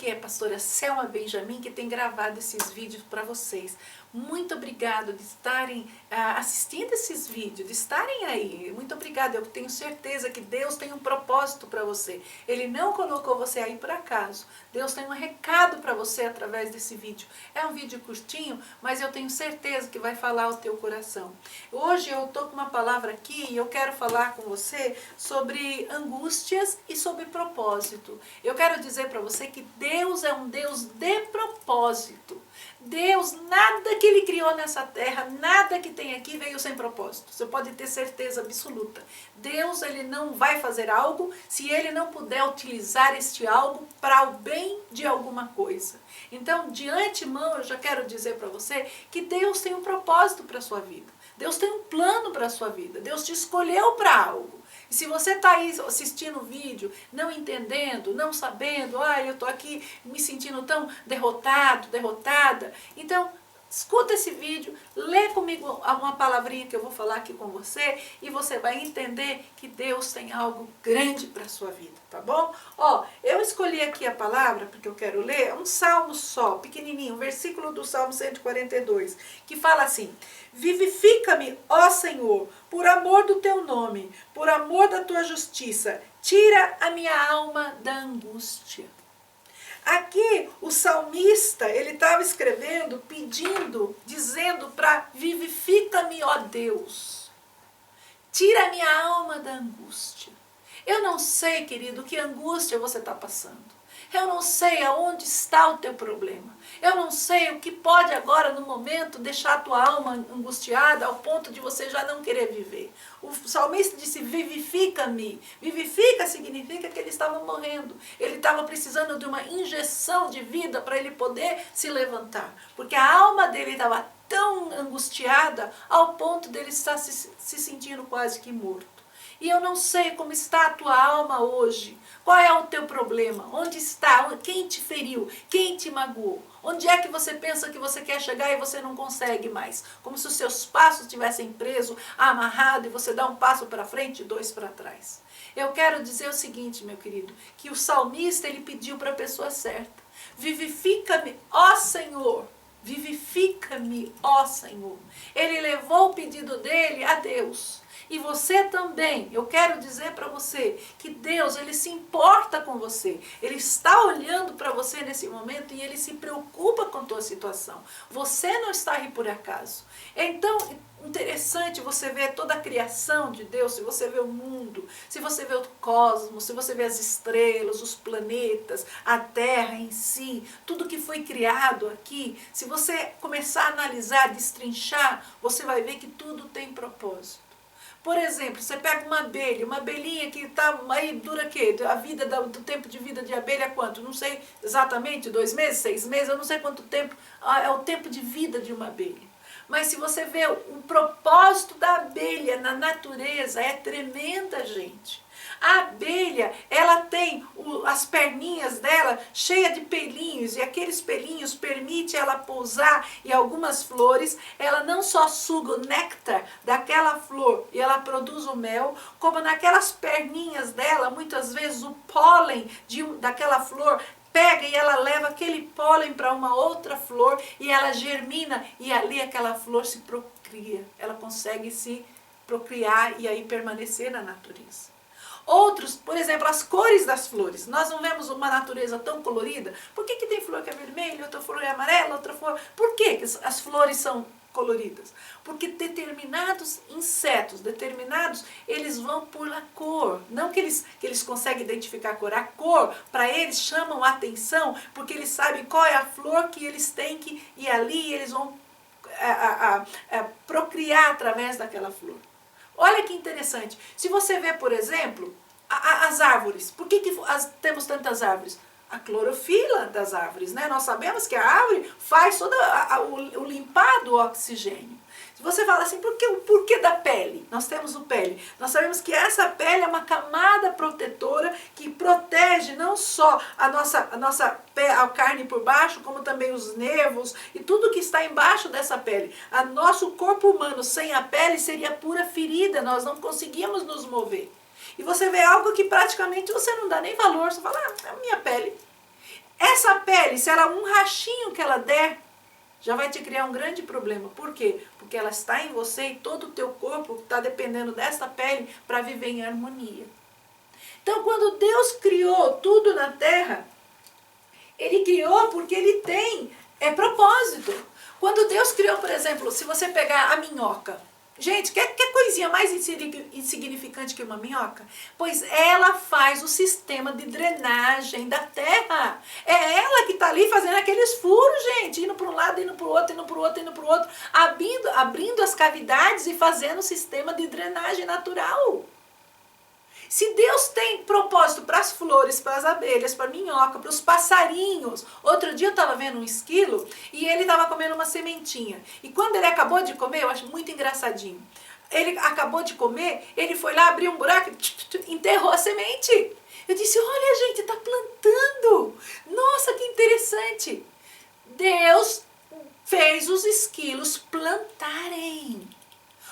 aqui é a pastora Selma Benjamin, que tem gravado esses vídeos para vocês. Muito obrigado de estarem assistindo esses vídeos, de estarem aí. Muito obrigada, eu tenho certeza que Deus tem um propósito para você. Ele não colocou você aí por acaso. Deus tem um recado para você através desse vídeo. É um vídeo curtinho, mas eu tenho certeza que vai falar ao teu coração. Hoje eu estou com uma palavra aqui e eu quero falar com você sobre angústias e sobre propósito. Eu quero dizer para você que Deus é um Deus de propósito. Deus, nada que Ele criou nessa terra, nada que tem aqui veio sem propósito. Você pode ter certeza absoluta. Deus, Ele não vai fazer algo se Ele não puder utilizar este algo para o bem de alguma coisa. Então, de antemão, eu já quero dizer para você que Deus tem um propósito para a sua vida. Deus tem um plano para a sua vida. Deus te escolheu para algo. E se você está aí assistindo o vídeo, não entendendo, não sabendo, eu estou aqui me sentindo tão derrotado, derrotada, então escuta esse vídeo, lê comigo uma palavrinha que eu vou falar aqui com você e você vai entender que Deus tem algo grande para a sua vida, tá bom? Eu escolhi aqui a palavra, porque eu quero ler, um salmo só, pequenininho, um versículo do Salmo 142, que fala assim: vivifica-me, ó Senhor, por amor do teu nome, por amor da tua justiça, tira a minha alma da angústia. Aqui o salmista, ele estava escrevendo, pedindo, dizendo para vivifica-me, ó Deus. Tira a minha alma da angústia. Eu não sei, querido, que angústia você está passando. Eu não sei aonde está o teu problema. Eu não sei o que pode agora, no momento, deixar a tua alma angustiada ao ponto de você já não querer viver. O salmista disse, vivifica-me. Vivifica significa que ele estava morrendo. Ele estava precisando de uma injeção de vida para ele poder se levantar. Porque a alma dele estava tão angustiada ao ponto dele estar se sentindo quase que morto. E eu não sei como está a tua alma hoje. Qual é o teu problema? Onde está? Quem te feriu? Quem te magoou? Onde é que você pensa que você quer chegar e você não consegue mais? Como se os seus passos estivessem presos, amarrados, e você dá um passo para frente e dois para trás. Eu quero dizer o seguinte, meu querido, que o salmista, ele pediu para a pessoa certa. Vivifica-me, ó Senhor. Vivifica-me, ó Senhor. Ele levou o pedido dele a Deus. E você também, eu quero dizer para você que Deus, Ele se importa com você. Ele está olhando para você nesse momento e Ele se preocupa com a tua situação. Você não está aí por acaso. Então, interessante você ver toda a criação de Deus, se você vê o mundo, se você vê o cosmos, se você vê as estrelas, os planetas, a terra em si, tudo que foi criado aqui, se você começar a analisar, destrinchar, você vai ver que tudo tem propósito. Por exemplo, você pega uma abelha, uma abelhinha que tá aí, dura o quê? A vida do tempo de vida de abelha é quanto? Não sei exatamente, 2 meses, 6 meses, eu não sei quanto tempo é o tempo de vida de uma abelha. Mas se você vê o propósito da abelha na natureza, é tremenda, gente. A abelha, ela tem as perninhas dela cheias de pelinhos, e aqueles pelinhos permitem ela pousar em algumas flores. Ela não só suga o néctar daquela flor e ela produz o mel, como naquelas perninhas dela, muitas vezes o pólen daquela flor pega e ela leva aquele pólen para uma outra flor e ela germina e ali aquela flor se procria. Ela consegue se procriar e aí permanecer na natureza. Outros, por exemplo, as cores das flores. Nós não vemos uma natureza tão colorida. Por que tem flor que é vermelha, outra flor é amarela, outra flor... Por que as flores são coloridas? Porque determinados insetos, eles vão por a cor. Não que eles conseguem identificar a cor. A cor, para eles, chamam a atenção, porque eles sabem qual é a flor que eles têm que ir ali e eles vão procriar através daquela flor. Olha que interessante. Se você vê, por exemplo, as árvores. Por que temos tantas árvores? A clorofila das árvores, né? Nós sabemos que a árvore faz todo o limpar do oxigênio. Se você fala assim, por que da pele? Nós temos o pele. Nós sabemos que essa pele é uma camada protetora que protege não só a carne por baixo, como também os nervos e tudo que está embaixo dessa pele. Nosso corpo humano sem a pele seria pura ferida, nós não conseguíamos nos mover. E você vê algo que praticamente você não dá nem valor, você fala, é a minha pele. Essa pele, se ela um rachinho que ela der, já vai te criar um grande problema. Por quê? Porque ela está em você e todo o teu corpo está dependendo dessa pele para viver em harmonia. Então, quando Deus criou tudo na terra, Ele criou porque Ele tem propósito. Quando Deus criou, por exemplo, se você pegar a minhoca, gente, quer coisinha mais insignificante que uma minhoca? Pois ela faz o sistema de drenagem da terra. É ela que está ali fazendo aqueles furos, gente, indo para um lado, indo para o outro, indo para o outro, indo para o outro, abrindo as cavidades e fazendo o sistema de drenagem natural. Se Deus tem propósito para as flores, para as abelhas, para a minhoca, para os passarinhos. Outro dia eu estava vendo um esquilo e ele estava comendo uma sementinha. E quando ele acabou de comer, eu acho muito engraçadinho. Ele acabou de comer, ele foi lá, abriu um buraco e enterrou a semente. Eu disse, olha gente, está plantando. Nossa, que interessante. Deus fez os esquilos plantarem.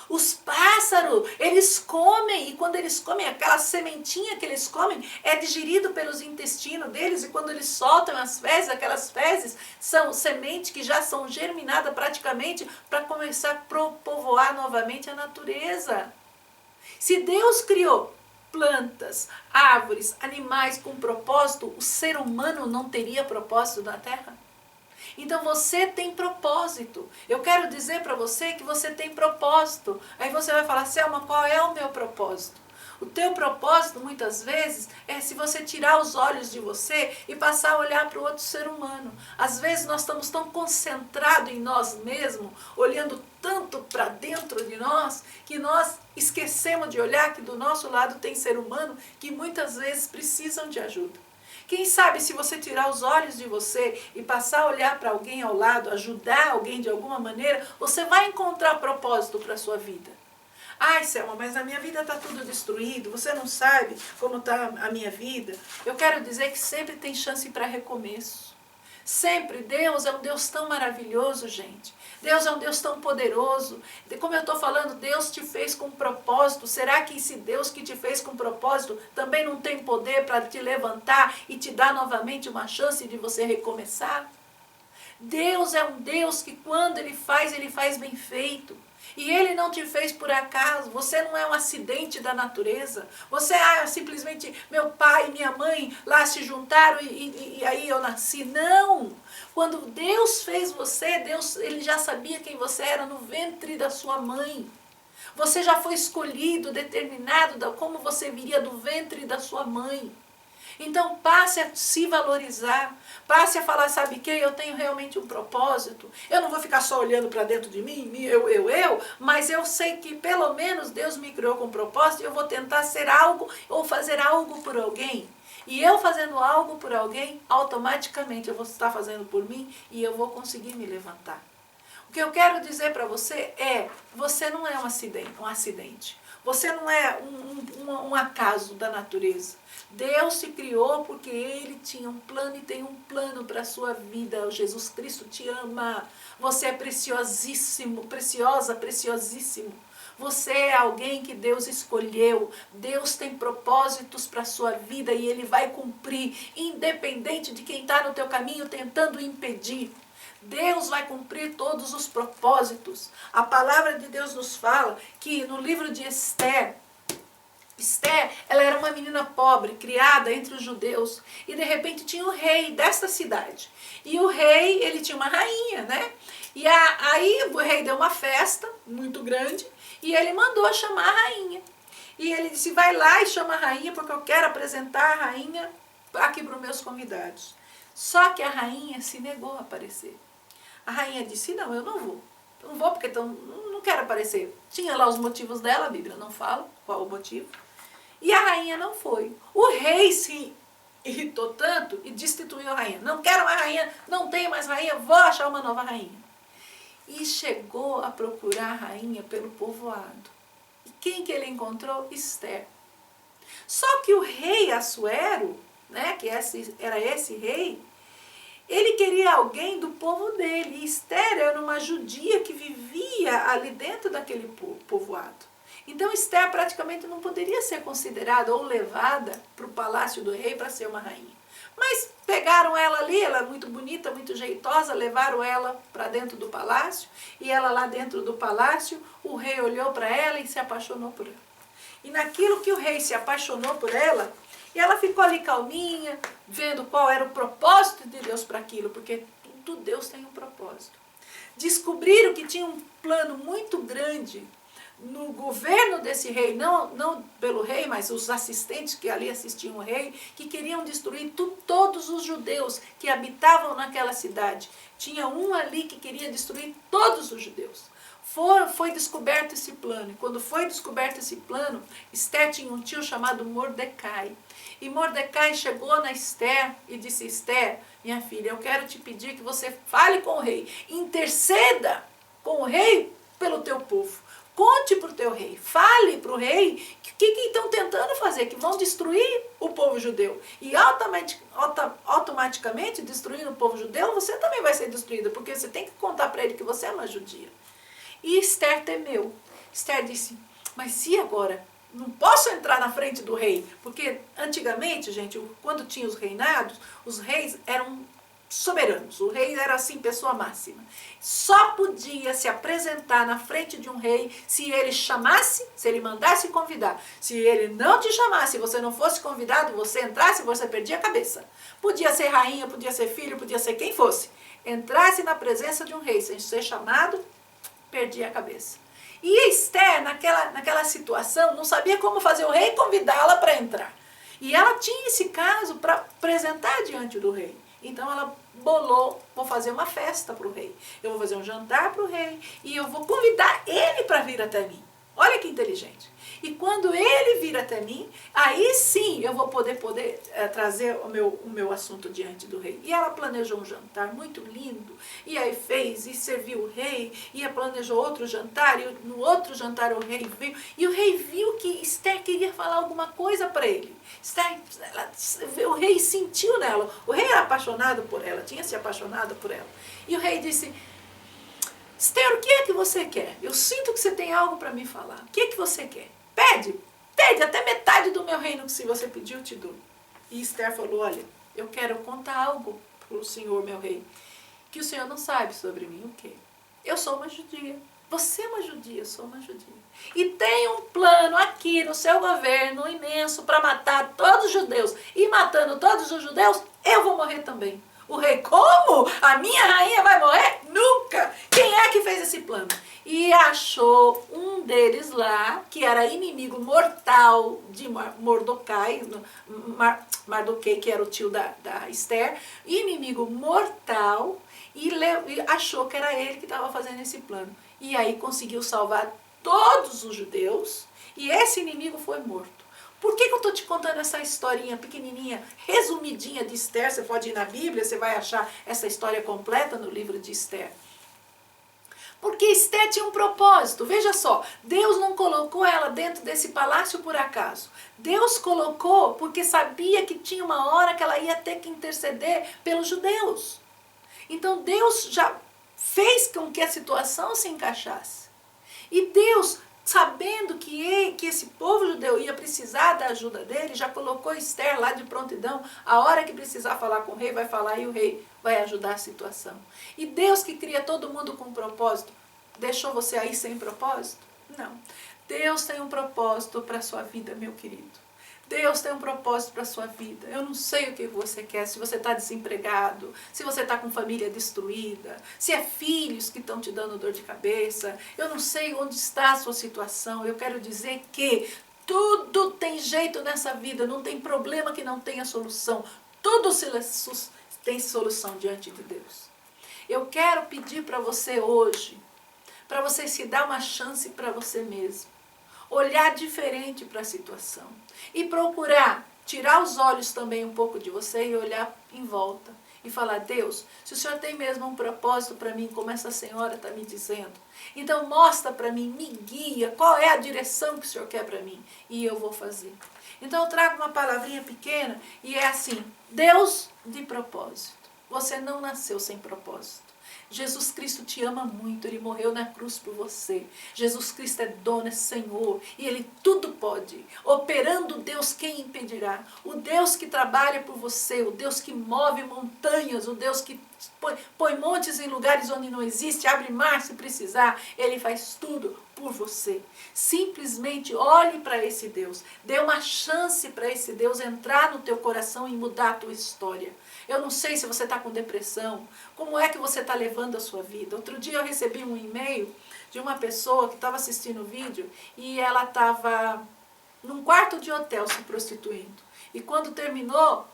Os pássaros, eles comem, e quando eles comem, aquela sementinha que eles comem é digerido pelos intestinos deles, e quando eles soltam as fezes, aquelas fezes são sementes que já são germinadas praticamente para começar a povoar novamente a natureza. Se Deus criou plantas, árvores, animais com propósito, o ser humano não teria propósito na Terra? Então você tem propósito. Eu quero dizer para você que você tem propósito. Aí você vai falar, Selma, qual é o meu propósito? O teu propósito, muitas vezes, é se você tirar os olhos de você e passar a olhar para o outro ser humano. Às vezes nós estamos tão concentrados em nós mesmos, olhando tanto para dentro de nós, que nós esquecemos de olhar que do nosso lado tem ser humano que muitas vezes precisam de ajuda. Quem sabe se você tirar os olhos de você e passar a olhar para alguém ao lado, ajudar alguém de alguma maneira, você vai encontrar propósito para a sua vida. Ai, Selma, mas a minha vida está tudo destruído, você não sabe como está a minha vida. Eu quero dizer que sempre tem chance para recomeço. Sempre. Deus é um Deus tão maravilhoso, gente. Deus é um Deus tão poderoso. Como eu estou falando, Deus te fez com propósito. Será que esse Deus que te fez com propósito também não tem poder para te levantar e te dar novamente uma chance de você recomeçar? Deus é um Deus que quando Ele faz bem feito. E Ele não te fez por acaso, você não é um acidente da natureza. Você simplesmente, meu pai e minha mãe lá se juntaram e aí eu nasci. Não! Quando Deus fez você, Ele já sabia quem você era no ventre da sua mãe. Você já foi escolhido, determinado, como você viria do ventre da sua mãe. Então passe a se valorizar, passe a falar, sabe o que? Eu tenho realmente um propósito. Eu não vou ficar só olhando para dentro de mim, mas eu sei que pelo menos Deus me criou com um propósito e eu vou tentar ser algo ou fazer algo por alguém. E eu fazendo algo por alguém, automaticamente eu vou estar fazendo por mim e eu vou conseguir me levantar. O que eu quero dizer para você é, você não é um acidente. Você não é um acaso da natureza. Deus te criou porque Ele tinha um plano e tem um plano para a sua vida. Jesus Cristo te ama. Você é preciosíssimo, preciosa, preciosíssimo. Você é alguém que Deus escolheu. Deus tem propósitos para a sua vida e Ele vai cumprir, independente de quem está no teu caminho tentando impedir. Deus vai cumprir todos os propósitos. A palavra de Deus nos fala que no livro de Esther, ela era uma menina pobre, criada entre os judeus, e de repente tinha o rei desta cidade. E o rei, ele tinha uma rainha, né? E aí o rei deu uma festa muito grande, e ele mandou chamar a rainha. E ele disse, vai lá e chama a rainha, porque eu quero apresentar a rainha aqui para os meus convidados. Só que a rainha se negou a aparecer. A rainha disse, não, eu não vou. Eu não vou porque não quero aparecer. Tinha lá os motivos dela, a Bíblia não fala qual o motivo. E a rainha não foi. O rei se irritou tanto e destituiu a rainha. Não quero mais rainha, não tenho mais rainha, vou achar uma nova rainha. E chegou a procurar a rainha pelo povoado. E quem que ele encontrou? Esther. Só que o rei Assuero, né, que era esse rei, ele queria alguém do povo dele. E Esther era uma judia que vivia ali dentro daquele povoado. Então Esther praticamente não poderia ser considerada ou levada para o palácio do rei para ser uma rainha. Mas pegaram ela ali, ela é muito bonita, muito jeitosa, levaram ela para dentro do palácio, e ela lá dentro do palácio, o rei olhou para ela e se apaixonou por ela. E naquilo que o rei se apaixonou por ela, e ela ficou ali calminha, vendo qual era o propósito de Deus para aquilo, porque tudo Deus tem um propósito. Descobriram que tinha um plano muito grande no governo desse rei, não pelo rei, mas os assistentes que ali assistiam o rei, que queriam destruir todos os judeus que habitavam naquela cidade. Tinha um ali que queria destruir todos os judeus. Foi descoberto esse plano. E quando foi descoberto esse plano, Esther tinha um tio chamado Mordecai. E Mordecai chegou na Esther e disse: Esther, minha filha, eu quero te pedir que você fale com o rei, interceda com o rei pelo teu povo. Conte para o teu rei, fale para o rei o que estão tentando fazer, que vão destruir o povo judeu. E automaticamente, destruindo o povo judeu, você também vai ser destruída, porque você tem que contar para ele que você é uma judia. E Esther temeu. Esther disse: mas se agora não posso entrar na frente do rei? Porque antigamente, gente, quando tinha os reinados, os reis eram soberanos. O rei era assim, pessoa máxima. Só podia se apresentar na frente de um rei se ele chamasse, se ele mandasse convidar. Se ele não te chamasse, você não fosse convidado, você entrasse, você perdia a cabeça. Podia ser rainha, podia ser filho, podia ser quem fosse. Entrasse na presença de um rei sem ser chamado, perdia a cabeça. E Esther, naquela situação, não sabia como fazer o rei convidá-la para entrar. E ela tinha esse caso para apresentar diante do rei. Então ela bolou: vou fazer uma festa para o rei. Eu vou fazer um jantar para o rei e eu vou convidar ele para vir até mim. Olha que inteligente. E quando ele vir até mim, aí sim eu vou poder trazer o meu assunto diante do rei. E ela planejou um jantar muito lindo, e aí fez, e serviu o rei, e planejou outro jantar, e no outro jantar o rei veio, e o rei viu que Esther queria falar alguma coisa para ele. O rei sentiu nela, o rei era apaixonado por ela, tinha se apaixonado por ela. E o rei disse: Esther, o que é que você quer? Eu sinto que você tem algo para me falar. O que é que você quer? Pede até metade do meu reino, que se você pedir eu te dou. E Esther falou: olha, eu quero contar algo para o senhor, meu rei, que o senhor não sabe sobre mim. O quê? Eu sou uma judia. Você é uma judia, eu sou uma judia. E tem um plano aqui no seu governo imenso para matar todos os judeus. E matando todos os judeus, eu vou morrer também. O rei: como? A minha rainha vai morrer? Nunca! Quem é que fez esse plano? E achou um deles lá, que era inimigo mortal de Mordecai, Mardoquei, que era o tio da Esther, inimigo mortal, e achou que era ele que estava fazendo esse plano. E aí conseguiu salvar todos os judeus, e esse inimigo foi morto. Por que eu estou te contando essa historinha pequenininha, resumidinha de Esther? Você pode ir na Bíblia, você vai achar essa história completa no livro de Esther. Porque Esther tinha um propósito. Veja só, Deus não colocou ela dentro desse palácio por acaso. Deus colocou porque sabia que tinha uma hora que ela ia ter que interceder pelos judeus. Então Deus já fez com que a situação se encaixasse. E Deus, sabendo que esse povo judeu ia precisar da ajuda dele, já colocou Esther lá de prontidão. A hora que precisar falar com o rei, vai falar e o rei vai ajudar a situação. E Deus, que cria todo mundo com propósito, deixou você aí sem propósito? Não. Deus tem um propósito para a sua vida, meu querido. Deus tem um propósito para a sua vida. Eu não sei o que você quer, se você está desempregado, se você está com família destruída, se é filhos que estão te dando dor de cabeça. Eu não sei onde está a sua situação. Eu quero dizer que tudo tem jeito nessa vida, não tem problema que não tenha solução. Tudo tem solução diante de Deus. Eu quero pedir para você hoje, para você se dar uma chance para você mesmo. Olhar diferente para a situação e procurar tirar os olhos também um pouco de você e olhar em volta e falar: Deus, se o Senhor tem mesmo um propósito para mim, como essa senhora está me dizendo, então mostra para mim, me guia, qual é a direção que o Senhor quer para mim, e eu vou fazer. Então eu trago uma palavrinha pequena e é assim: Deus de propósito. Você não nasceu sem propósito. Jesus Cristo te ama muito, Ele morreu na cruz por você. Jesus Cristo é dono, é Senhor, e Ele tudo pode. Operando o Deus, quem impedirá? O Deus que trabalha por você, o Deus que move montanhas, o Deus que põe montes em lugares onde não existe, abre mar se precisar, Ele faz tudo por você. Simplesmente olhe para esse Deus, dê uma chance para esse Deus entrar no teu coração e mudar a tua história. Eu não sei se você está com depressão, como é que você está levando a sua vida. Outro dia eu recebi um e-mail de uma pessoa que estava assistindo o vídeo e ela estava num quarto de hotel se prostituindo. E quando terminou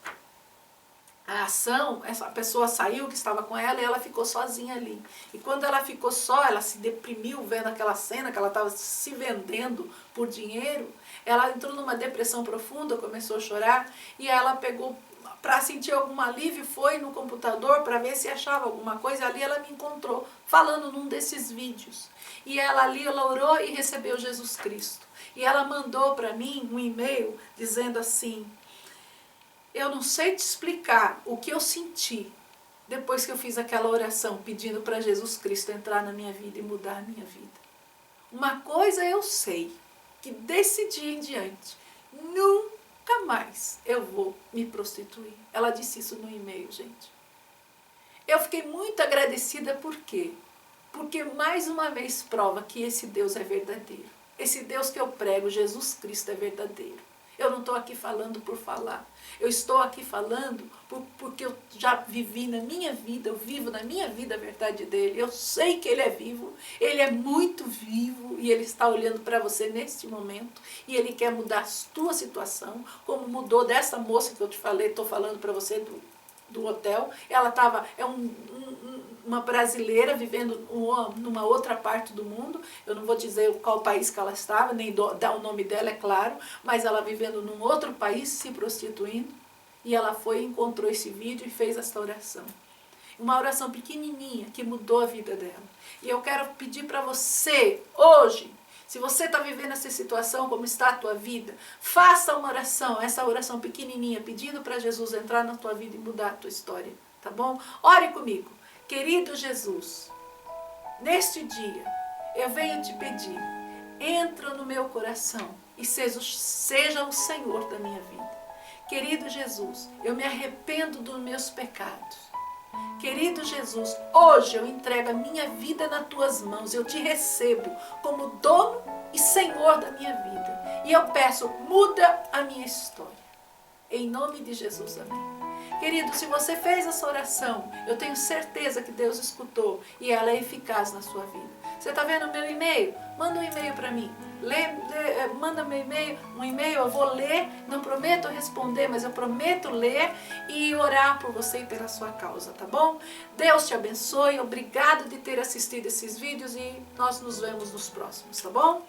a ação, essa pessoa saiu que estava com ela e ela ficou sozinha ali. E quando ela ficou só, ela se deprimiu vendo aquela cena que ela estava se vendendo por dinheiro. Ela entrou numa depressão profunda, começou a chorar e ela pegou, para sentir algum alívio, foi no computador para ver se achava alguma coisa. Ali ela me encontrou falando num desses vídeos. E ela ali, ela orou e recebeu Jesus Cristo. E ela mandou para mim um e-mail dizendo assim: eu não sei te explicar o que eu senti depois que eu fiz aquela oração pedindo para Jesus Cristo entrar na minha vida e mudar a minha vida. Uma coisa eu sei, que desse dia em diante, nunca mais eu vou me prostituir. Ela disse isso no e-mail, gente. Eu fiquei muito agradecida, por quê? Porque mais uma vez prova que esse Deus é verdadeiro. Esse Deus que eu prego, Jesus Cristo, é verdadeiro. Eu não estou aqui falando por falar. Eu estou aqui falando porque eu já vivi na minha vida, eu vivo na minha vida a verdade dele. Eu sei que ele é vivo, ele é muito vivo e ele está olhando para você neste momento e ele quer mudar a tua situação, como mudou dessa moça que eu te falei, estou falando para você do hotel. Ela estava, uma brasileira vivendo numa outra parte do mundo. Eu não vou dizer qual país que ela estava, nem dar o nome dela, é claro, mas ela vivendo num outro país, se prostituindo, e ela foi e encontrou esse vídeo e fez essa oração. Uma oração pequenininha que mudou a vida dela. E eu quero pedir para você, hoje, se você está vivendo essa situação, como está a tua vida, faça uma oração, essa oração pequenininha, pedindo para Jesus entrar na tua vida e mudar a tua história, tá bom? Ore comigo. Querido Jesus, neste dia eu venho te pedir, entra no meu coração e seja o Senhor da minha vida. Querido Jesus, eu me arrependo dos meus pecados. Querido Jesus, hoje eu entrego a minha vida nas tuas mãos, eu te recebo como dono e Senhor da minha vida. E eu peço, muda a minha história. Em nome de Jesus, amém. Querido, se você fez essa oração, eu tenho certeza que Deus escutou e ela é eficaz na sua vida. Você está vendo o meu e-mail? Manda um e-mail para mim. Manda meu e-mail, um e-mail, eu vou ler, não prometo responder, mas eu prometo ler e orar por você e pela sua causa, tá bom? Deus te abençoe, obrigado de ter assistido esses vídeos e nós nos vemos nos próximos, tá bom?